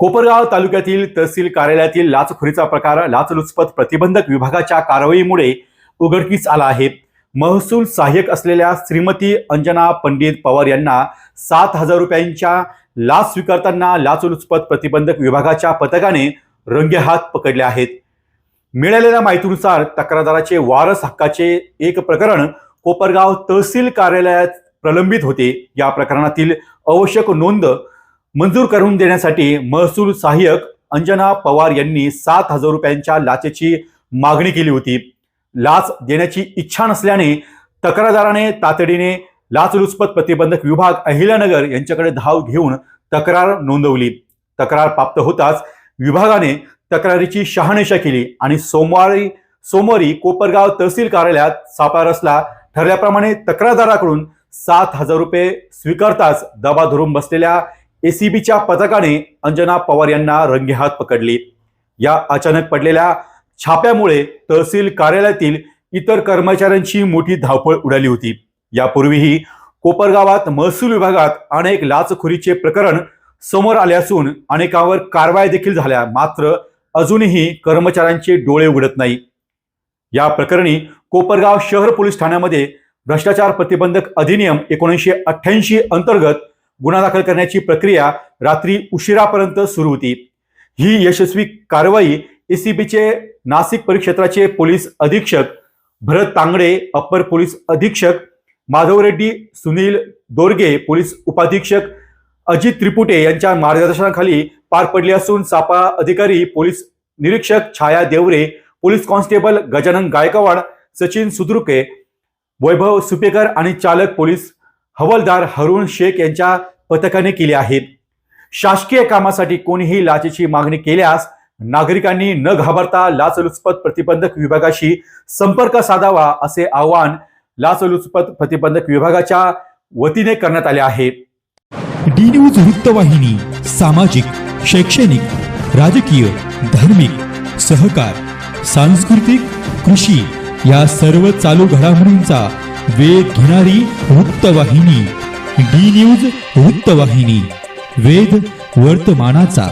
कोपरगाव तालुक्यातील तहसील कार्यालयातील लाचखोरीचा प्रकार लाचलुचपत प्रतिबंधक विभागाच्या कारवाईमुळे उघडकीस आला आहे। महसूल सहाय्यक असलेल्या श्रीमती अंजना पंडित पवार यांना 7,000 रुपयांच्या लाच स्वीकारताना लाचलुचपत प्रतिबंधक विभागाच्या पथकाने रंगेहात पकडले आहेत। मिळालेल्या माहितीनुसार तक्रारदाराचे वारस हक्काचे एक प्रकरण कोपरगाव तहसील कार्यालयात प्रलंबित होते। या प्रकरणातील आवश्यक नोंद मंजूर करून देण्यासाठी महसूल सहाय्यक अंजना पवार यांनी 7,000 रुपयांच्या लाचेची मागणी केली होती। लाच देण्याची इच्छा नसल्याने तक्रारदाराने तातडीने लाचलुचपत प्रतिबंधक विभाग अहिल्यानगर यांच्याकडे धाव घेऊन तक्रार नोंदवली। तक्रार प्राप्त होताच विभागाने तक्रारीची शहानिशा केली आणि सोमवारी कोपरगाव तहसील कार्यालयात सापळा रचला। ठरल्याप्रमाणे तक्रारदाराकडून 7,000 रुपये स्वीकारताच दबा धरून बसलेल्या एसीबीच्या पथकाने अंजना पवार यांना रंगेहात पकडले। या अचानक पडलेल्या छाप्यामुळे तहसील कार्यालयातील इतर कर्मचाऱ्यांची मोठी धावपळ उडाली होती। यापूर्वीही कोपरगावात महसूल विभागात अनेक लाचखोरीचे प्रकरण समोर आले असून अनेकांवर कारवाई देखील झाल्या, मात्र अजूनही कर्मचाऱ्यांचे डोळे उघडत नाही। या प्रकरणी कोपरगाव शहर पोलीस ठाण्यामध्ये भ्रष्टाचार प्रतिबंधक अधिनियम 1988 अंतर्गत गुन्हा दाखल करण्याची प्रक्रिया रात्री उशिरापर्यंत सुरू होती। ही यशस्वी कारवाई एसीबीचे नाशिक परिक्षेत्राचे पोलीस अधीक्षक भरत तांगडे, अप्पर पोलीस अधीक्षक माधव रेड्डी, सुनील दोरगे, पोलीस उपाधीक्षक अजित त्रिपुटे यांच्या मार्गदर्शनाखाली पार पडली असून सापळा अधिकारी पोलीस निरीक्षक छाया देवरे, पोलीस कॉन्स्टेबल गजानन गायकवाड, सचिन सुद्रुके, वैभव सुपेकर आणि चालक पोलीस हवालदार हरुण शेख यांच्या पथकाने केली आहे। शासकीय कामासाठी कोणीही लाचेची मागणी केल्यास नागरिकांनी न घाबरता लाचलुचपत प्रतिबंधक विभागाशी संपर्क साधावा असे आवाहन लाचलुचपत प्रतिबंधक विभागाच्या वतीने करण्यात आले आहे। डी न्यूज वृत्तवाहिनी सामाजिक, शैक्षणिक, राजकीय, धार्मिक, सहकार, सांस्कृतिक, कृषी या सर्व चालू घडामोडींचा वेध घेणारी वृत्तवाहिनी डी न्यूज वृत्तवाहिनी, वेध वर्तमानाचा।